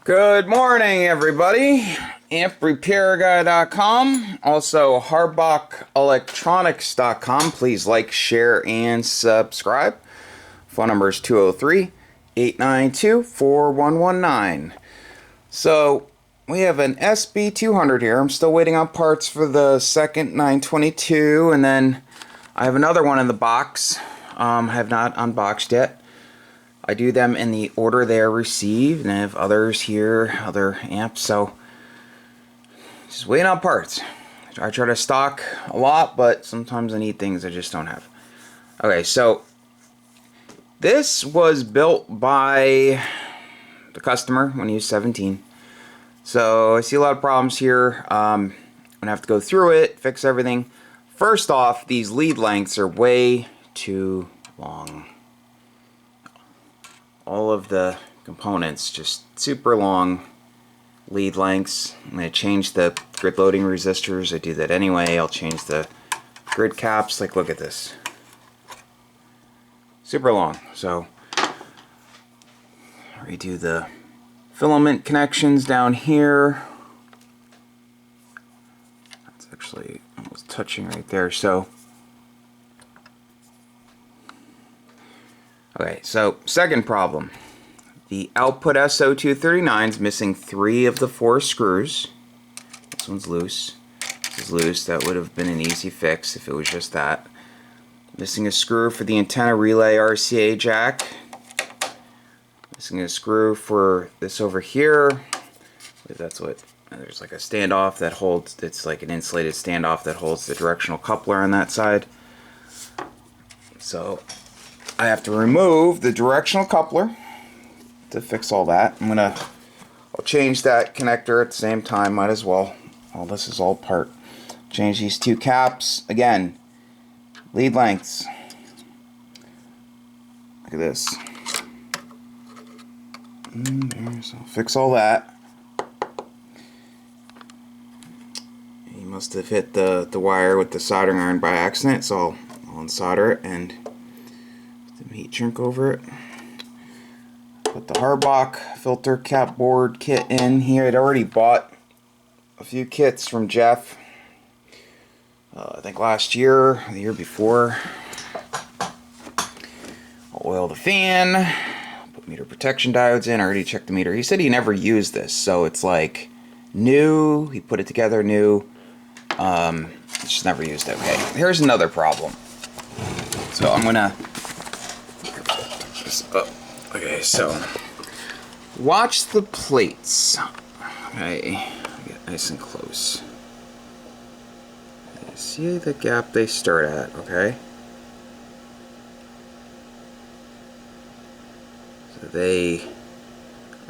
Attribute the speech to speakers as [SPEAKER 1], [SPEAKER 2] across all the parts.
[SPEAKER 1] Good morning, everybody. AmpRepairGuy.com, also HarbachElectronics.com. Please like, share, and subscribe. Phone number is 203-892-4119. So, we have an Sb-200 here. I'm still waiting on parts for the second 922, and then I have another one in the box. I have not unboxed yet. I do them in the order they are received, and I have others here, other amps, so just waiting on parts. I try to stock a lot, but sometimes I need things I just don't have. Okay, so this was built by the customer when he was 17. So I see a lot of problems here. I'm gonna have to go through it, fix everything. First off, these lead lengths are way too long. All of the components, just super long lead lengths. I'm going to change the grid loading resistors. I do that anyway. I'll change the grid caps. Like, look at this. Super long. So, redo the filament connections down here. That's actually almost touching right there. So, okay, so second problem. The output SO239 is missing 3 of the 4 screws. This one's loose. This is loose. That would have been an easy fix if it was just that. Missing a screw for the antenna relay RCA jack. Missing a screw for this over here. That's what, there's like a standoff that holds, it's like an insulated standoff that holds the directional coupler on that side. So I have to remove the directional coupler to fix all that. I'll change that connector at the same time, might as well. Well, this is all part. Change these 2 caps. Again, lead lengths. Look at this. So fix all that. You must have hit the wire with the soldering iron by accident, so I'll unsolder it and heat shrink over it. Put the Harbach filter cap board kit in here. I'd already bought a few kits from Jeff, I think last year, the year before. I'll oil the fan, put meter protection diodes in. I already checked the meter. He said he never used this, so it's like new. He put it together new. Just never used it. Okay, here's another problem. So I'm gonna up. Okay, so watch the plates. Okay, get nice and close. See the gap they start at, okay? So they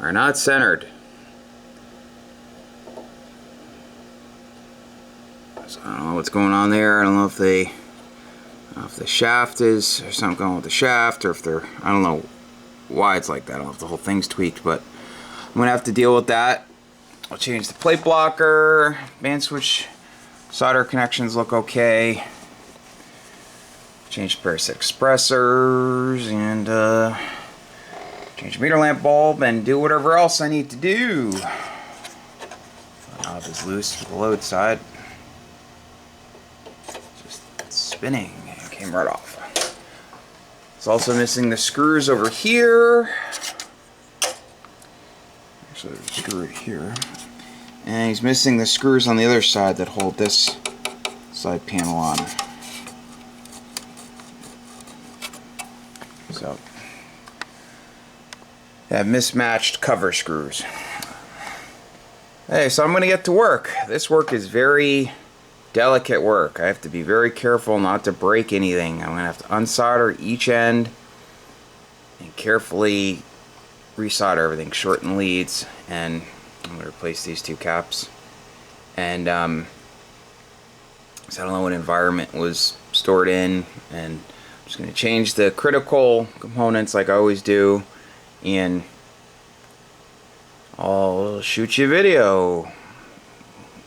[SPEAKER 1] are not centered. So I don't know what's going on there. I don't know if the shaft is, or something going on with the shaft, or if they're, I don't know why it's like that. I don't know if the whole thing's tweaked, but I'm gonna have to deal with that. I'll change the plate blocker, band switch solder connections look okay. Change the parasitic expressors, and change the meter lamp bulb, and do whatever else I need to do. The knob is loose to the load side. Just spinning. It came right off. It's also missing the screws over here. Actually, there's a screw right here. And he's missing the screws on the other side that hold this side panel on. So, I have mismatched cover screws. Hey, so I'm going to get to work. This work is very delicate work. I have to be very careful not to break anything. I'm going to have to unsolder each end and carefully resolder everything, shorten leads, and I'm going to replace these 2 caps. And so I don't know what environment was stored in, and I'm just going to change the critical components like I always do, and I'll shoot you a video,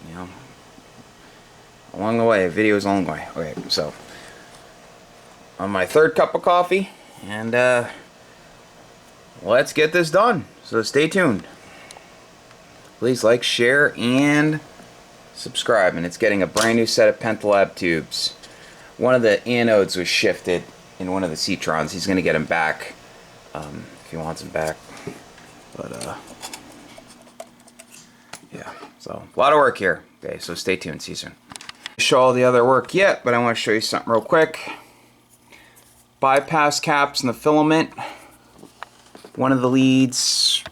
[SPEAKER 1] you know, along the way. Videos along the way. Okay, so on my 3rd cup of coffee, and let's get this done. So stay tuned. please like, share, and subscribe. And it's getting a brand new set of Penta tubes. One of the anodes was shifted in one of the Citrons. He's going to get them back if he wants them back. But yeah, so a lot of work here. Okay, so stay tuned. See you soon. Show all the other work yet, but I want to show you something real quick. Bypass caps and the filament. One of the leads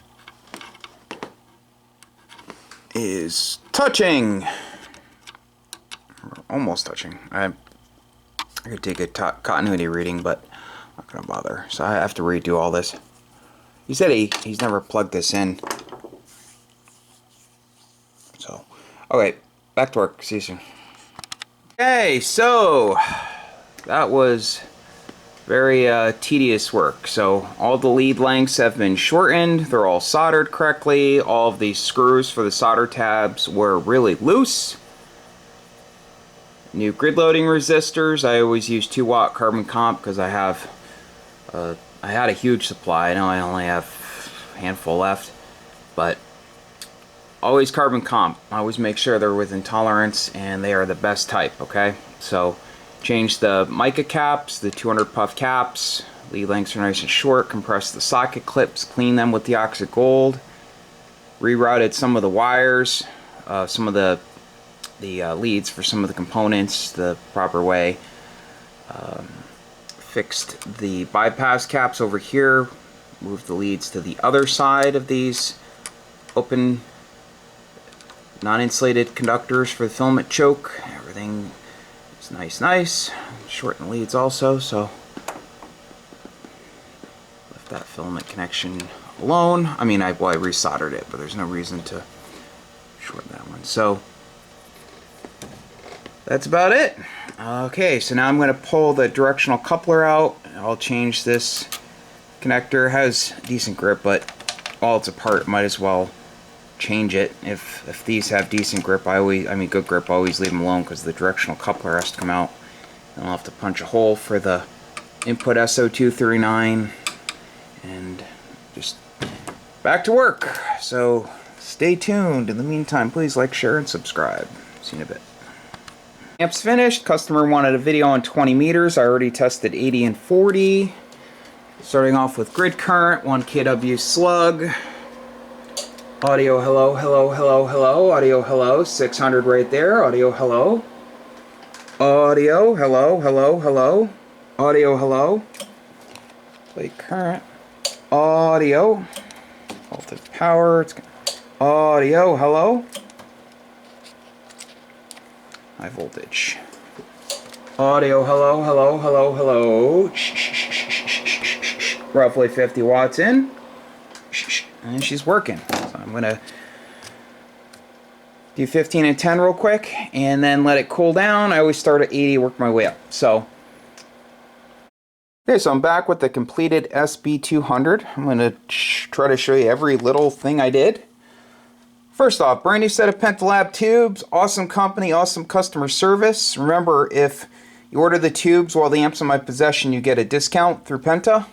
[SPEAKER 1] is touching, almost touching. I could take a continuity reading, but I'm not gonna bother. So I have to redo all this. He said he's never plugged this in. So, okay, back to work. See you soon. Okay, so that was very tedious work. So all the lead lengths have been shortened. They're all soldered correctly. All of these screws for the solder tabs were really loose. New grid loading resistors. I always use 2-watt carbon comp because I have I had a huge supply. I know I only have a handful left, but always carbon comp. I always make sure they're within tolerance and they are the best type. Okay, so change the mica caps, the 200 puff caps. Lead lengths are nice and short. Compress the socket clips, clean them with the oxide gold. Rerouted some of the wires, some of the leads for some of the components the proper way. Fixed the bypass caps over here. Moved the leads to the other side of these open non-insulated conductors for the filament choke. Everything is nice. Shorten the leads also, so left that filament connection alone. I mean, I resoldered it, but there's no reason to shorten that one. So that's about it. Okay, so now I'm going to pull the directional coupler out. I'll change this connector. It has decent grip, but while it's apart, might as well change it. If these have decent grip, good grip, I always leave them alone because the directional coupler has to come out. And I'll have to punch a hole for the input SO239 and just back to work. So stay tuned. In the meantime, please like, share, and subscribe. See you in a bit. Amp's finished. Customer wanted a video on 20 meters. I already tested 80 and 40. Starting off with grid current, 1 kW slug. Audio hello, hello, hello, hello. Audio hello, 600 right there. Audio hello. Audio hello, hello, hello. Audio hello. Play current. Audio. Voltage power. It's audio hello. High voltage. Audio hello, hello, hello, hello. Roughly 50 watts in. And she's working. So I'm gonna do 15 and 10 real quick and then let it cool down. I always start at 80, work my way up. So okay, so I'm back with the completed Sb-200. I'm gonna try to show you every little thing I did. First off, brand new set of Penta tubes, awesome company, awesome customer service. Remember, if you order the tubes while the amp's in my possession, you get a discount through Penta.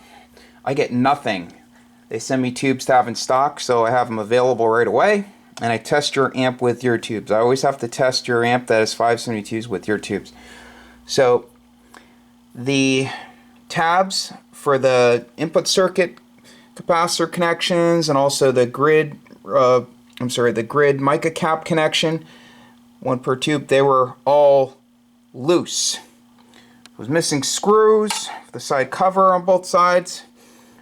[SPEAKER 1] I get nothing. They send me tubes to have in stock, so I have them available right away. And I test your amp with your tubes. I always have to test your amp that is 572s with your tubes. So the tabs for the input circuit capacitor connections and also the grid the grid mica cap connection, 1 per tube, they were all loose. I was missing screws for the side cover on both sides.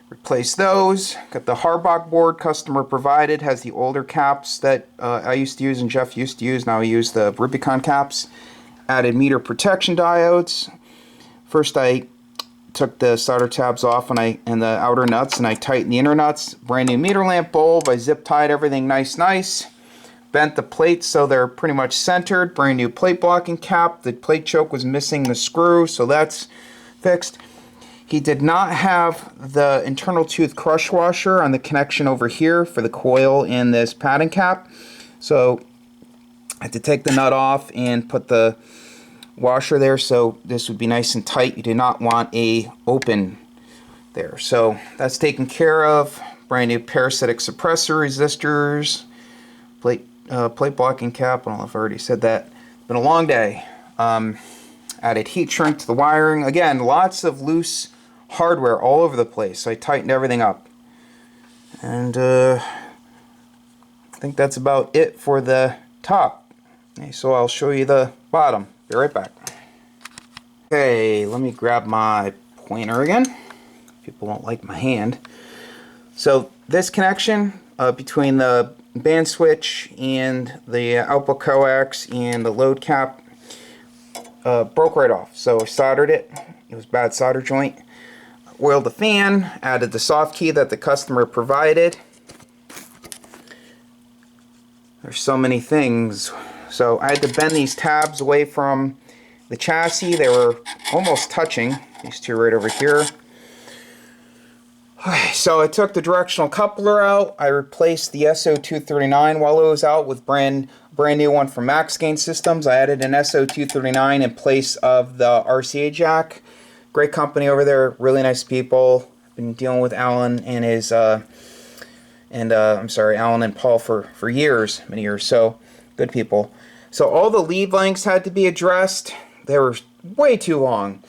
[SPEAKER 1] Replaced those. Got the Harbach board customer provided, has the older caps that I used to use and Jeff used to use. Now I use the Rubicon caps. Added meter protection diodes. First I took the solder tabs off and the outer nuts, and I tightened the inner nuts. Brand new meter lamp bulb. I zip tied everything nice. Bent the plates so they're pretty much centered. Brand new plate blocking cap. The plate choke was missing the screw, so that's fixed. He did not have the internal tooth crush washer on the connection over here for the coil and this padding cap, so I had to take the nut off and put the washer there so this would be nice and tight. You do not want a open there, so that's taken care of. Brand new parasitic suppressor resistors, plate blocking cap. I don't know if I already said that. It's been a long day. Added heat shrink to the wiring. Again, lots of loose hardware all over the place, so I tightened everything up. And I think that's about it for the top. Okay, so I'll show you the bottom. Be right back. Okay, let me grab my pointer again. People don't like my hand. So this connection between the band switch and the output coax and the load cap broke right off. So I soldered it. It was a bad solder joint. Oiled the fan, added the soft key that the customer provided. There's so many things. So I had to bend these tabs away from the chassis. They were almost touching. These two right over here. So I took the directional coupler out. I replaced the SO239 while it was out with brand new one from Max Gain Systems. I added an SO239 in place of the RCA jack. Great company over there, really nice people. I've been dealing with Alan and his Alan and Paul for years, many years. So good people. So all the lead lengths had to be addressed. They were way too long.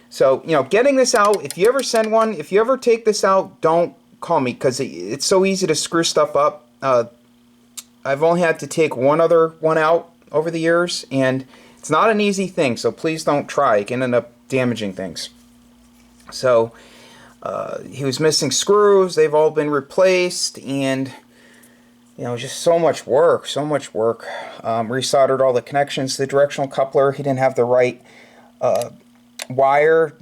[SPEAKER 1] So, you know, getting this out, if you ever send one, if you ever take this out, don't call me, because it's so easy to screw stuff up. I've only had to take one other one out over the years, and it's not an easy thing, so please don't try. It can end up damaging things. So, he was missing screws. They've all been replaced, and, you know, just so much work, resoldered all the connections to the directional coupler. He didn't have the right wire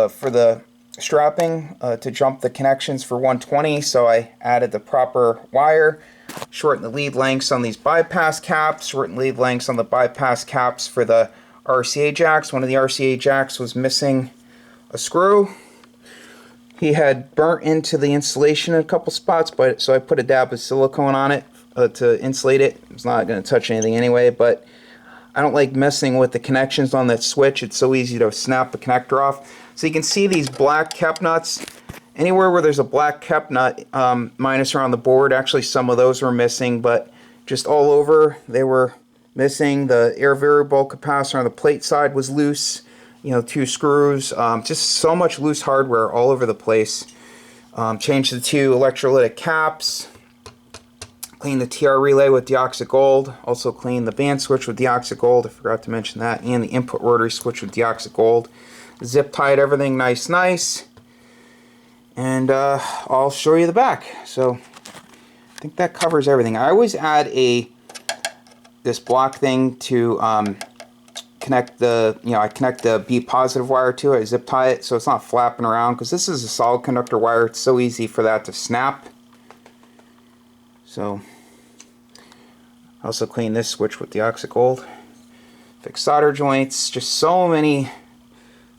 [SPEAKER 1] for the strapping to jump the connections for 120, so I added the proper wire, shortened the lead lengths on these bypass caps, shortened lead lengths on the bypass caps for the RCA jacks. One of the RCA jacks was missing a screw. He had burnt into the insulation in a couple spots, but so I put a dab of silicone on it to insulate it. It's not going to touch anything anyway, but I don't like messing with the connections on that switch. It's so easy to snap the connector off. So you can see these black cap nuts. Anywhere where there's a black cap nut, minus around the board, actually some of those were missing, but just all over they were missing. The air variable capacitor on the plate side was loose. You know, 2 screws. Just so much loose hardware all over the place. Changed the 2 electrolytic caps. Cleaned the TR relay with deoxit gold. Also cleaned the band switch with deoxit gold. I forgot to mention that. And the input rotary switch with deoxit gold. Zip tied everything nice. And I'll show you the back. So I think that covers everything. I always add this block thing to connect the, I connect the B positive wire to it. I zip tie it so it's not flapping around, because this is a solid conductor wire. It's so easy for that to snap. So, I also cleaned this switch with deoxit gold. Fixed solder joints. Just so many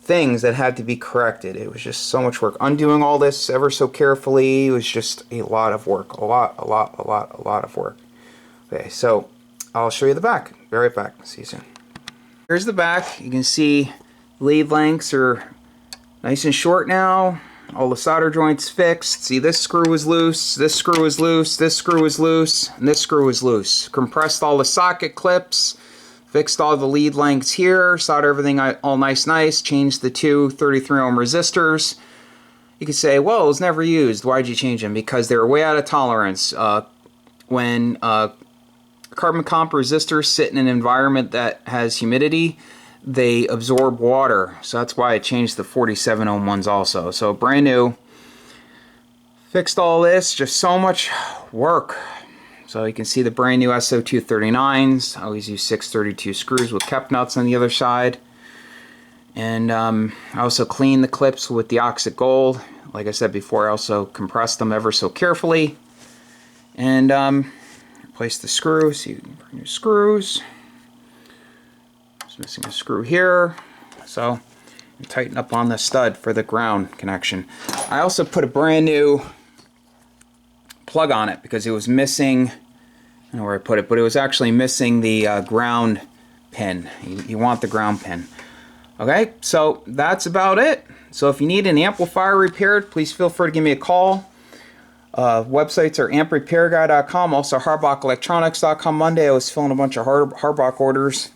[SPEAKER 1] things that had to be corrected. It was just so much work. Undoing all this ever so carefully was just a lot of work. A lot of work. Okay, so I'll show you the back. Be right back. See you soon. Here's the back. You can see lead lengths are nice and short now. All the solder joints fixed. See, this screw was loose, this screw was loose, this screw was loose, and this screw was loose. Compressed all the socket clips, fixed all the lead lengths here, soldered everything all nice, changed the 2 33 ohm resistors. You could say, well, it was never used. Why'd you change them? Because they were way out of tolerance. When carbon comp resistors sit in an environment that has humidity, they absorb water, so that's why I changed the 47 ohm ones also. So brand new. Fixed all this, just so much work. So you can see the brand new SO239s. I always use 632 screws with kept nuts on the other side. And I also cleaned the clips with deoxit gold. Like I said before, I also compressed them ever so carefully. And replaced the screws. See, brand new screws. Missing a screw here, so tighten up on the stud for the ground connection. I also put a brand new plug on it because it was missing, I don't know where I put it, but it was actually missing the ground pin. You want the ground pin. Okay, so that's about it. So if you need an amplifier repaired, please feel free to give me a call. Websites are amprepairguy.com, also hardbackelectronics.com. Monday I was filling a bunch of hardback orders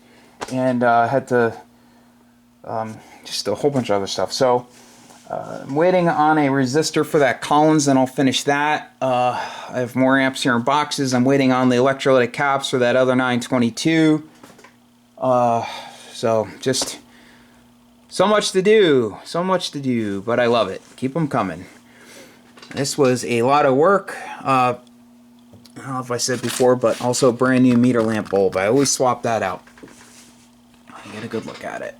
[SPEAKER 1] and had to just a whole bunch of other stuff. So I'm waiting on a resistor for that Collins, and I'll finish that. I have more amps here in boxes. I'm waiting on the electrolytic caps for that other 922. So just so much to do, but I love it. Keep them coming. This was a lot of work. I don't know if I said before, but also a brand new meter lamp bulb. I always swap that out. Get a good look at it.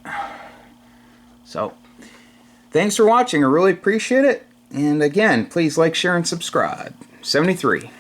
[SPEAKER 1] So, thanks for watching. I really appreciate it. And again, please like, share, and subscribe. 73.